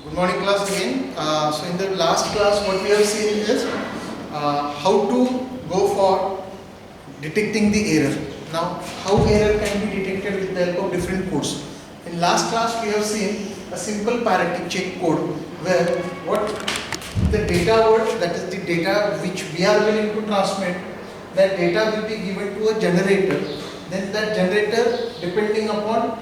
Good morning class again. So in the last class what we have seen is how to go for detecting the error. Now how error can be detected with the help of different codes. In last class we have seen a simple parity check code where what the data word, that is the data which we are willing to transmit, that data will be given to a generator. Then that generator, depending upon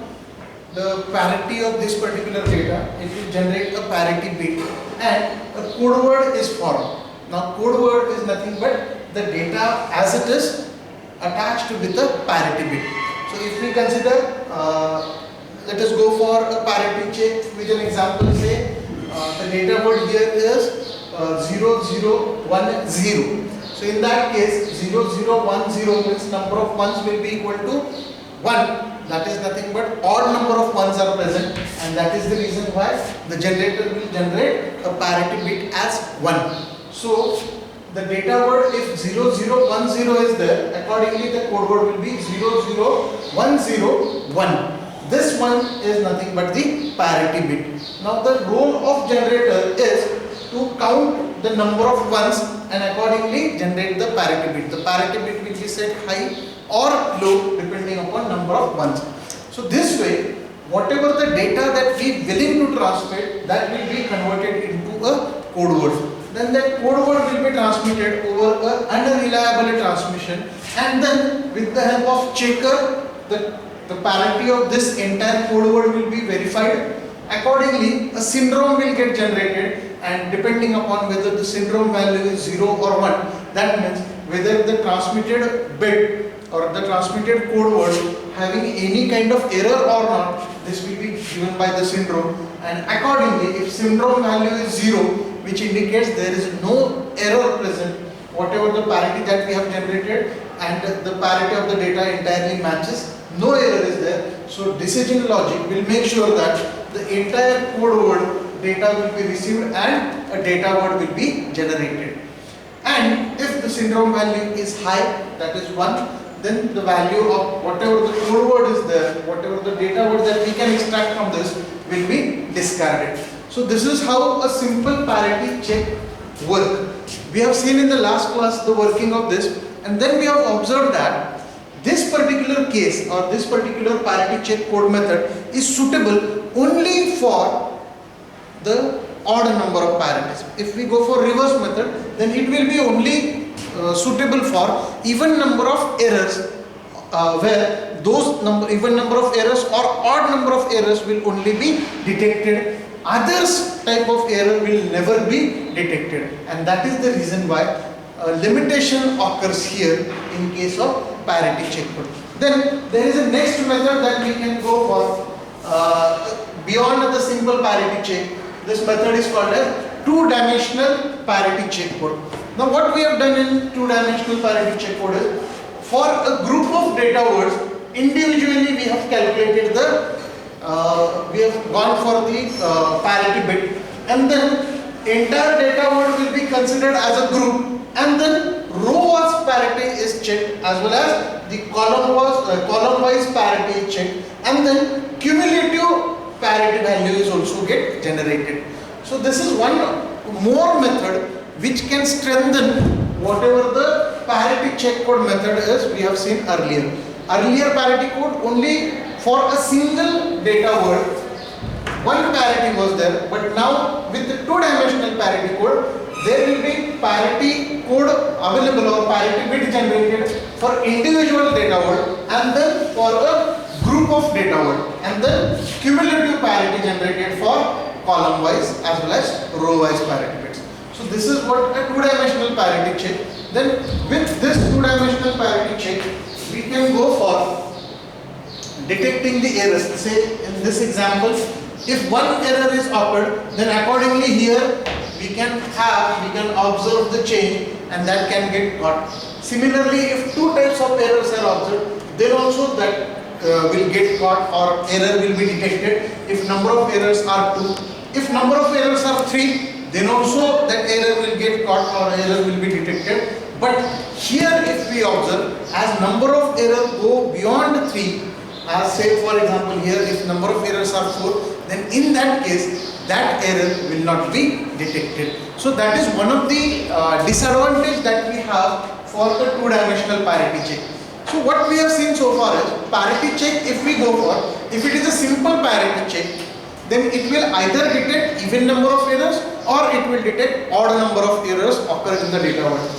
the parity of this particular data, it will generate a parity bit and a code word is formed. Now code word is nothing but the data as it is attached with a parity bit. So if we consider, let us go for a parity check with an example. Say the data word here is 0010. So in that case 0010 means number of ones will be equal to 1. That is nothing but odd number of ones are present, and that is the reason why the generator will generate a parity bit as 1. So the data word, if 0010 is there, accordingly the code word will be 00101. This one is nothing but the parity bit. Now the role of generator is to count the number of ones and accordingly generate the parity bit. The parity bit will be set high or low depending upon number of ones. So this way, whatever the data that we willing to transmit, that will be converted into a code word. Then that code word will be transmitted over an unreliable transmission, and then with the help of checker, the parity of this entire code word will be verified. Accordingly, a syndrome will get generated, and depending upon whether the syndrome value is 0 or 1, that means whether the transmitted bit or the transmitted code word having any kind of error or not, this will be given by the syndrome. And accordingly, if syndrome value is 0, which indicates there is no error present, whatever the parity that we have generated and the parity of the data entirely matches, no error is there. So decision logic will make sure that the entire code word data will be received and a data word will be generated. And if the syndrome value is high, that is 1, then the value of whatever the code word is there, whatever the data word that we can extract from this will be discarded. So this is how a simple parity check works. We have seen in the last class the working of this, and then we have observed that this particular case or this particular parity check code method is suitable only for the odd number of parities. If we go for reverse method, then it will be only suitable for even number of errors, where those even number of errors or odd number of errors will only be detected. Others type of error will never be detected, and that is the reason why limitation occurs here in case of parity check code. Then there is a next method that we can go for beyond the simple parity check. This method is called as two-dimensional parity check code. Now what we have done in two-dimensional parity check code is, for a group of data words, individually we have calculated we have gone for the parity bit, and then entire data word will be considered as a group, and then row-wise parity is checked as well as the column-wise parity is checked, and then cumulative parity value is also get generated. So this is one more method which can strengthen whatever the parity check code method is we have seen earlier. Earlier parity code only for a single data word, one parity was there, but now with the two-dimensional parity code, there will be parity code available or parity bit generated for individual data word, and then for a group of data word, and then cumulative parity generated for column wise as well as row wise parity bits. So this is what a two-dimensional parity check. Then with this two-dimensional parity check, we can go for detecting the errors. Say in this example, if one error is occurred, then accordingly here we can observe the change, and that can get caught. Similarly, if two types of errors are observed, then also that will get caught or error will be detected. If number of errors are 2, if number of errors are 3, then also that error will get caught or error will be detected. But here if we observe, as number of errors go beyond 3, as say for example here, if number of errors are 4, then in that case that error will not be detected. So that is one of the disadvantage that we have for the two-dimensional parity check. So what we have seen so far is parity check, if we go for, if it is a simple parity check, then it will either detect even number of errors or it will detect odd number of errors occur in the data world.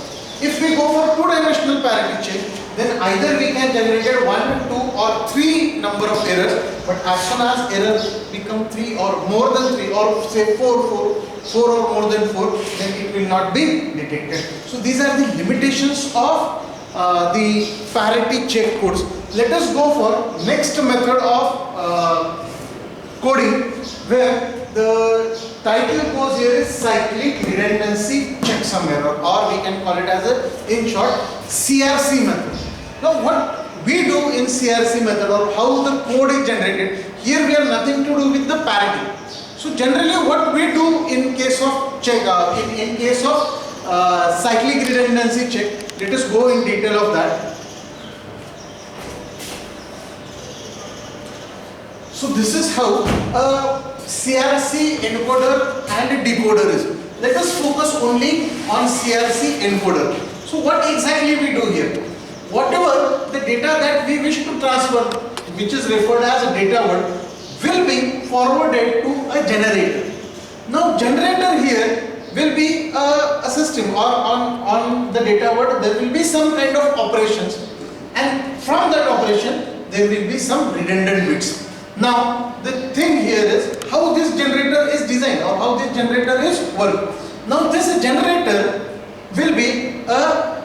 If we go for two-dimensional parity check, then either we can generate 1, 2 or 3 number of errors, but as soon as errors become 3 or more than 3 or say 4 or more than 4, then it will not be detected. So these are the limitations of the parity check codes. Let us go for next method of coding, where the title goes here is cyclic redundancy checksum error, or we can call it as a, in short, CRC method. Now what we do in CRC method, or how the code is generated, here we have nothing to do with the parity. So generally what we do in case of check, in case of cyclic redundancy check, let us go in detail of that. So this is how a CRC encoder and decoder is. Let us focus only on CRC encoder. So what exactly we do here? Whatever the data that we wish to transfer, which is referred as a data word, will be forwarded to a generator. Now generator here will be a system, or on the data word there will be some kind of operations, and from that operation there will be some redundant bits. Now the thing here is how this generator is designed, or how this generator is work. Now this generator will be a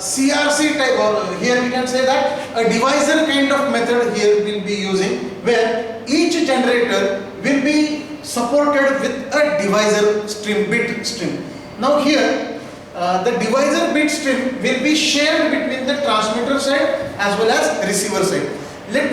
CRC type, or here we can say that a divisor kind of method here will be using, where each generator will be supported with a divisor stream, bit stream. Now here the divisor bit stream will be shared between the transmitter side as well as receiver side. Let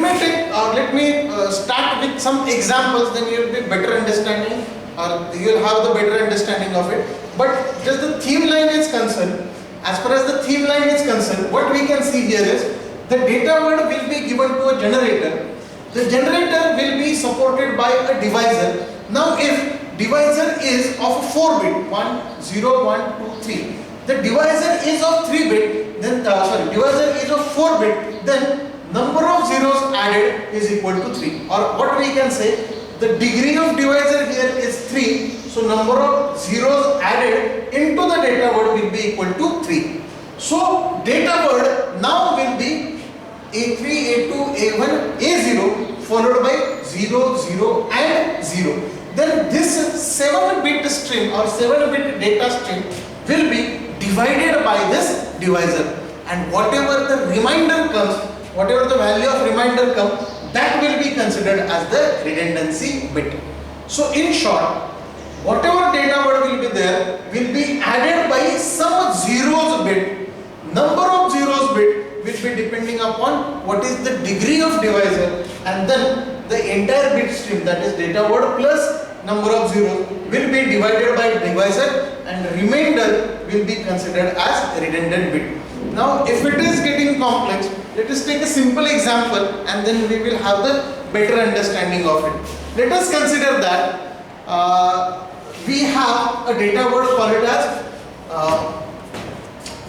me start with some examples, then you will be better understanding, or you will have the better understanding of it. But just the theme line is concerned, as far as the theme line is concerned, what we can see here is the data word will be given to a generator. The generator will be supported by a divisor. Now if divisor is of 4-bit, 1, 0, 1, 2, 3, the divisor is of 3-bit, then divisor is of 4-bit, then number of zeros added is equal to 3, or what we can say, the degree of divisor here is 3, so number of zeros added into the data word will be equal to 3. So data word now will be A3, A2, A1, A0 followed by 0, 0 and 0. Then this 7-bit stream or 7-bit data stream will be divided by this divisor, and whatever the remainder comes, whatever the value of remainder comes, that will be considered as the redundancy bit. So in short, whatever data word will be there will be added by some zeros bit. Number of zeros bit will be depending upon what is the degree of divisor, and then the entire bit stream, that is data word plus number of zeros, will be divided by divisor, and remainder will be considered as redundant bit. Now if it is getting complex, let us take a simple example and then we will have the better understanding of it. Let us consider that we have a data word called as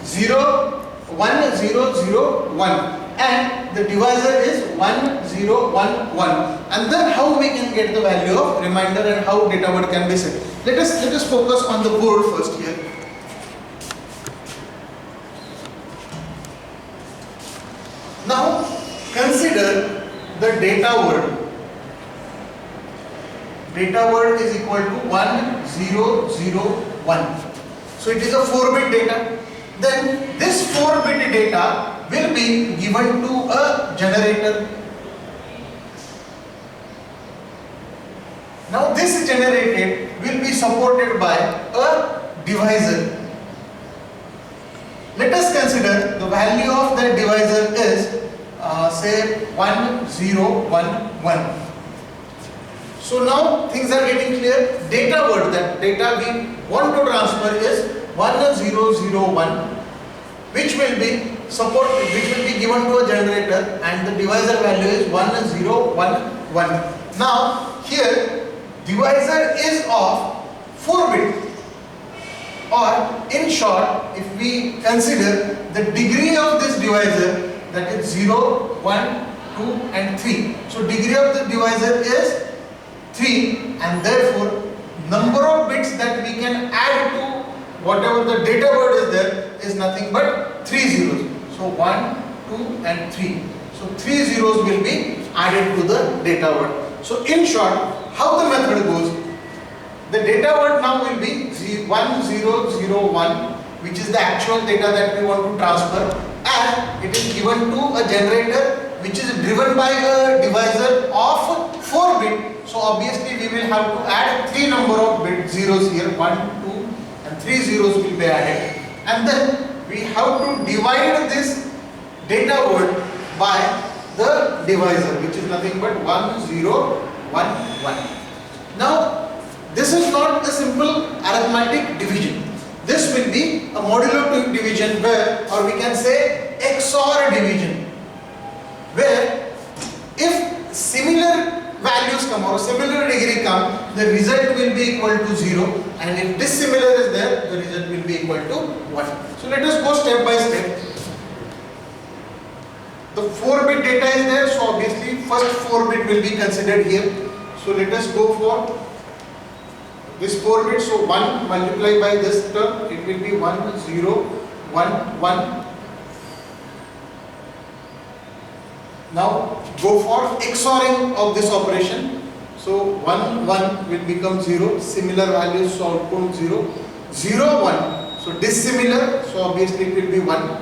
0, 1, 0, 0, 1, and the divisor is 1, 0, 1, 1, and then how we can get the value of remainder and how data word can be set. Let us focus on the board first here. Now consider the data word. Data word is equal to 1, 0, 0, 1. So it is a 4-bit data. Then this 4-bit data will be given to a generator. Now this generated will be supported by a divisor. Let us consider the value of the divisor is say 1, 0, 1, 1. So now things are getting clear. Data word, that data we want to transfer is 1, 0, 0, 1, which will be given to a generator, and the divisor value is 1, 0, 1, 1. Now here divisor is of 4 bit, or in short, if we consider the degree of this divisor, that is 0, 1, 2 and 3. So degree of the divisor is 3, and therefore number of bits that we can add to whatever the data word is there is nothing but 3 zeros. So 1, 2 and 3. So 3 zeros will be added to the data word. So in short, how the method goes, the data word now will be 1001, which is the actual data that we want to transfer, and it is given to a generator which is driven by a divisor of 4 bit. So obviously we will have to add 3 number of bit zeros here, 1, 2 and 3 zeros will be added, and then we have to divide this data word by the divisor, which is nothing but 1011. Now this is not a simple arithmetic division. This will be a modulo division, where, or we can say XOR division, where if similar values come or similar degree come, the result will be equal to 0, and if dissimilar is there, the result will be equal to 1. So let us go step by step. The 4-bit data is there, so obviously first 4-bit will be considered here. So let us go for this 4 bit. So 1 multiplied by this term, it will be 1 0 1 1. Now go for XORing of this operation. So 1 1 will become 0, similar values, so output 0 0 1, so dissimilar, so obviously it will be 1.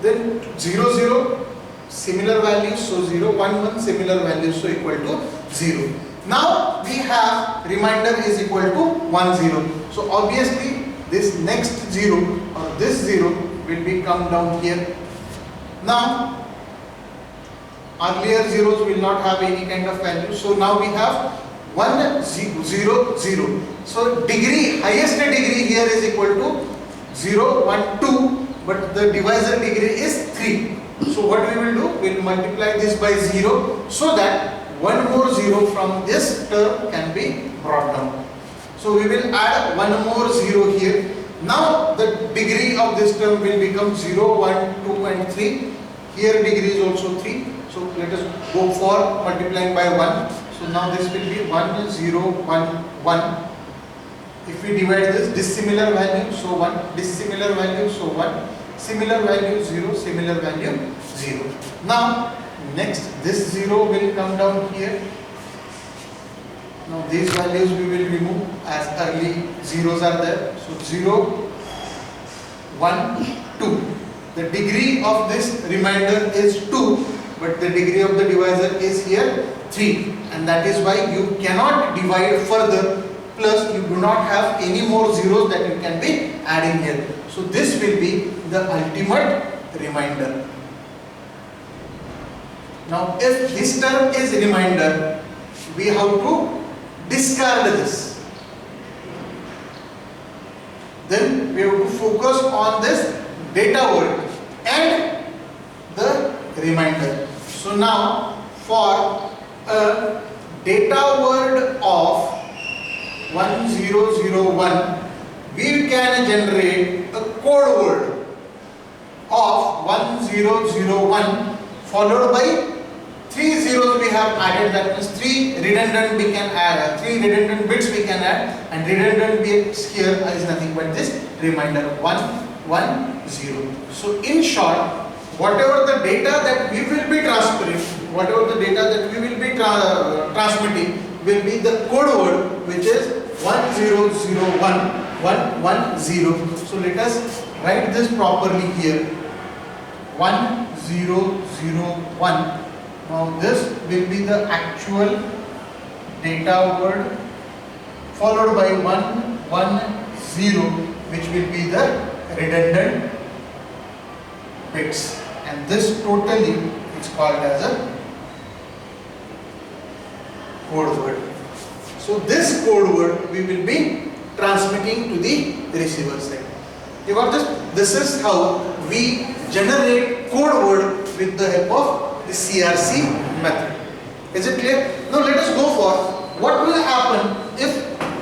Then 0 0, similar values, so 0 1 1, similar values, so equal to 0. Now we have remainder is equal to 1 0. So obviously this next 0 or this 0 will be come down here. Now earlier zeros will not have any kind of value. So now we have 1 0 0. So degree, highest degree here is equal to 0 1 2, but the divisor degree is 3. So what we will do, we will multiply this by 0, so that one more 0 from this term can be brought down. So we will add one more 0 here. Now the degree of this term will become 0 1 2 and 3. Here degree is also 3. So let us go for multiplying by 1. So now this will be 1 0 1 1. If we divide this, dissimilar value, so 1, dissimilar value, so 1, similar value 0, similar value 0. Now next this 0 will come down here. Now these values we will remove as early zeros are there. So 0 1 2. The degree of this remainder is 2, but the degree of the divisor is here 3, and that is why you cannot divide further, plus you do not have any more zeros that you can be adding here. So this will be the ultimate remainder. Now if this term is remainder, we have to discard this. Then we have to focus on this data word and the remainder. So now for a data word of 1001, we can generate a code word of 1001 followed by 3 zeros we have added, that means 3 redundant we can add, 3 redundant bits we can add, and redundant bits here is nothing but this remainder 1 1 0. So in short, whatever the data that we will be transferring, whatever the data that we will be transmitting will be the code word, which is 1001 110. So let us write this properly here, 1001. Now this will be the actual data word followed by 110, which will be the redundant bits, and this totally is called as a code word. So this code word we will be transmitting to the receiver side. You got this? This is how we generate code word with the help of the CRC method. Is it clear? Now let us go for what will happen if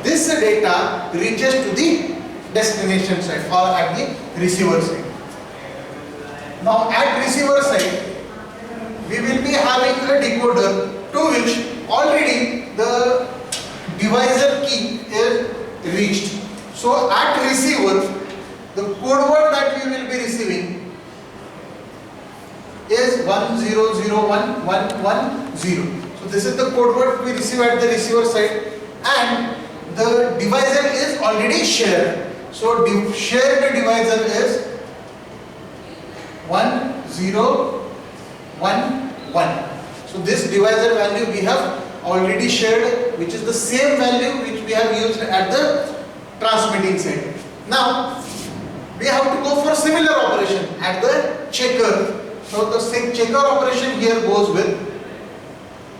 this data reaches to the destination side or at the receiver side. Now at receiver side, we will be having a decoder to which already the divisor key is reached. So at receiver, the code word that we will be receiving is 10011110. So this is the code word we receive at the receiver side, and the divisor is already shared. So shared divisor is 1011. So this divisor value we have already shared, which is the same value which we have used at the transmitting side. Now we have to go for similar operation at the checker. So the checker operation here goes with,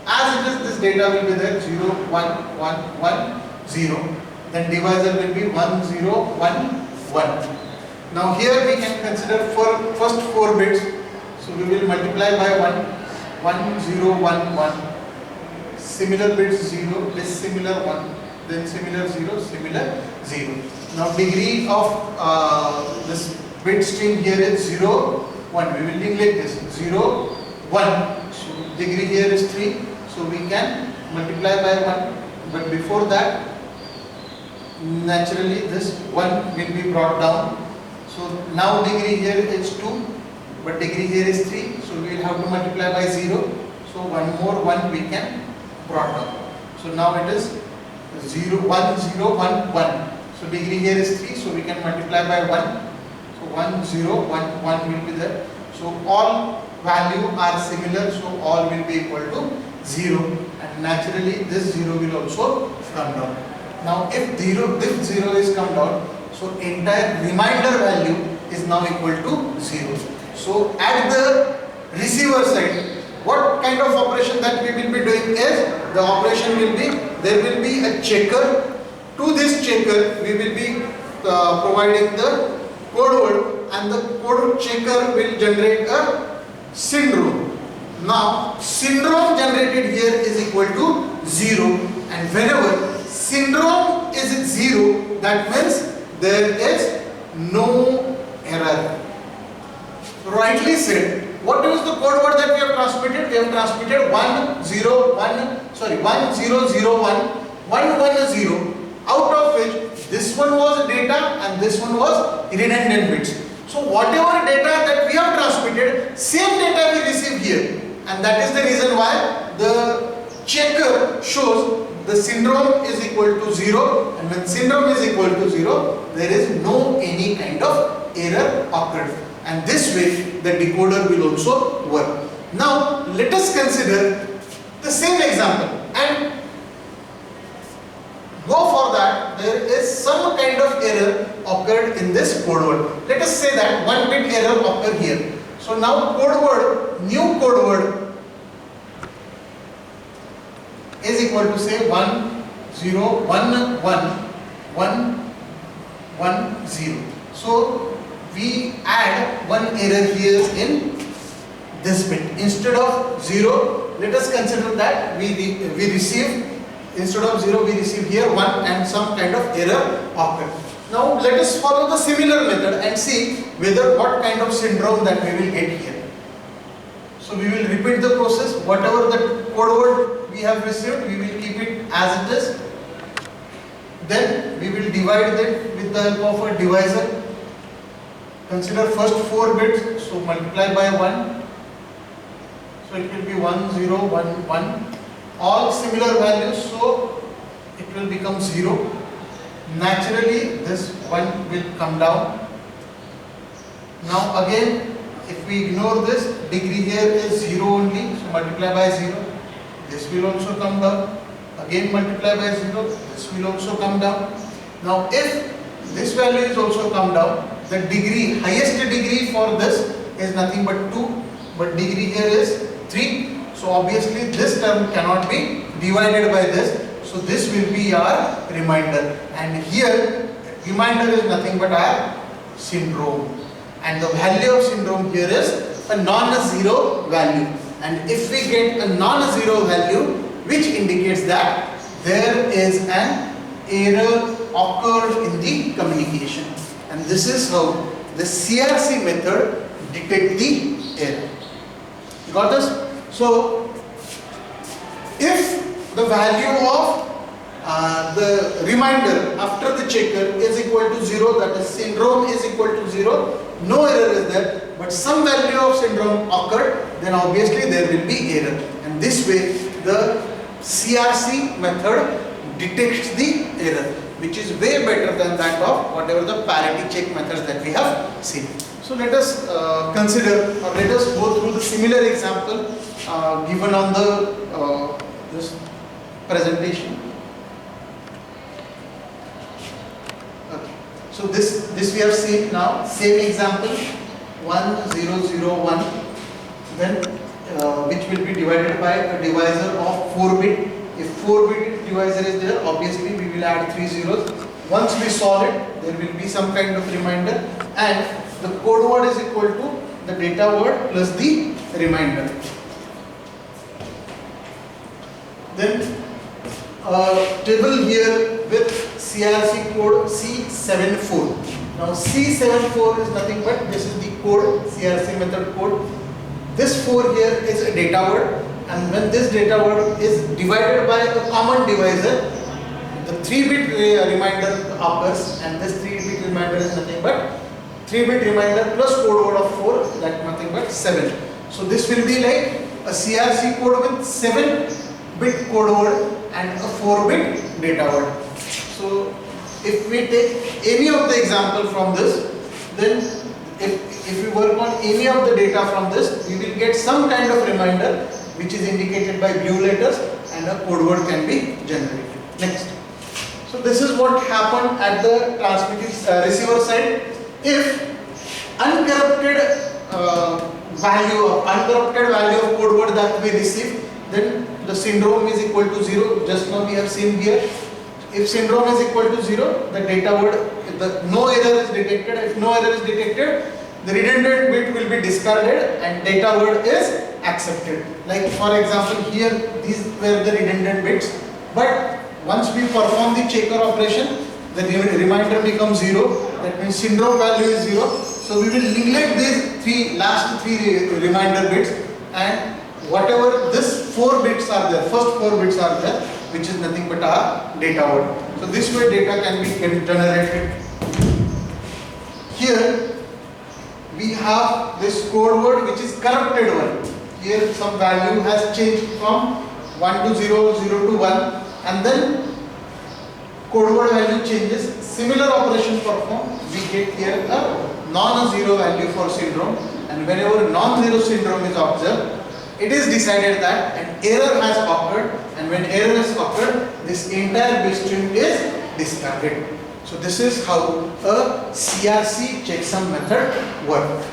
as it is, this data will be there 0 1 1 1 0. Then divisor will be 1 0 1 1. Now here we can consider for first 4 bits. So we will multiply by 1 1 0 1 1. Similar bits 0, this similar 1, then similar 0, similar 0. Now degree of this bit string here is 0 1. We will link like this 0 1. So degree here is 3. So we can multiply by 1. But before that, naturally this 1 will be brought down. So now degree here is 2, but degree here is 3. So we will have to multiply by 0. So one more 1 we can brought down. So now it is 0 1 0 1 1. So degree here is 3. So we can multiply by 1. So 1 0 1 1 will be there. So all value are similar. So all will be equal to 0, and naturally this 0 will also come down. Now if 0 is come down, so entire remainder value is now equal to 0. So at the receiver side, what kind of operation that we will be doing is, the operation will be, there will be a checker. To this checker we will be providing the code word, and the code checker will generate a syndrome. Now syndrome generated here is equal to 0, and whenever syndrome is 0, that means there is no error. Rightly said. What is the code word that we have transmitted? We have transmitted 1001, 110, out of which this one was data and this one was redundant bits. So whatever data that we have transmitted, same data we receive here, and that is the reason why the checker shows the syndrome is equal to 0, and when syndrome is equal to 0, there is no any kind of error occurred, and this way the decoder will also work. Now let us consider the same example, and go for that. There is some kind of error occurred in this code word. Let us say that 1 bit error occurred here. So now code word, new code word is equal to say 1 0 1 1 1 1 0. So we add one error here in this bit. Instead of 0, let us consider that we receive, instead of 0 we receive here 1, and some kind of error occurred. Now let us follow the similar method and see whether what kind of syndrome that we will get here. So we will repeat the process. Whatever the code word we have received, we will keep it as it is. Then we will divide it with the help of a divisor. Consider first 4 bits, so multiply by 1. So it will be 1 0 1 1. All similar values, so it will become 0. Naturally this 1 will come down. Now again, if we ignore this, degree here is 0 only, so multiply by 0. This will also come down. Again multiply by 0, this will also come down. Now if this value is also come down, the degree, highest degree for this is nothing but 2, but degree here is 3. So obviously this term cannot be divided by this. So this will be our remainder, and here remainder is nothing but our syndrome, and the value of syndrome here is a non-zero value. And if we get a non-zero value, which indicates that there is an error occurred in the communication, and this is how the CRC method detect the error. You got this? So if the value of the reminder after the checker is equal to 0, that is syndrome is equal to 0, no error is there, but some value of syndrome occurred, then obviously there will be error, and this way the CRC method detects the error, which is way better than that of whatever the parity check methods that we have seen. So let us consider, or let us go through the similar example given on the this presentation. Okay. So this we have seen now. Same example, 1 0 0 1, then which will be divided by a divisor of 4-bit. If 4-bit divisor is there, obviously we will add 3 zeros. Once we solve it, there will be some kind of reminder, and the code word is equal to the data word plus the reminder. Then table here with CRC code C74. Now C74 is nothing but this is the code, CRC method code. This 4 here is a data word, and when this data word is divided by a common divisor, the 3-bit reminder occurs, and this 3-bit reminder is nothing but 3-bit reminder plus code word of 4, that nothing but 7. So this will be like a CRC code with 7-bit code word and a 4-bit data word. So if we take any of the example from this, then if we work on any of the data from this, we will get some kind of reminder which is indicated by blue letters, and a code word can be generated. Next. So this is what happened at the receiver side. If uncorrupted value of code word that we receive, then the syndrome is equal to 0. Just now we have seen here. If syndrome is equal to 0, the data word, no error is detected. If no error is detected, the redundant bit will be discarded and data word is accepted. Like for example here, these were the redundant bits, but once we perform the checker operation, the reminder becomes 0. That means syndrome value is 0. So we will neglect these last three reminder bits, and whatever this 4 bits are there, first 4 bits are there, which is nothing but our data word. So this way data can be generated. Here we have this code word which is corrupted one. Here some value has changed from 1 to 0, 0 to 1, and then code word value changes. Similar operation performed, we get here a non-zero value for syndrome, and whenever non-zero syndrome is observed, it is decided that an error has occurred, and when error has occurred, this entire bit string is discarded. So this is how a CRC checksum method works.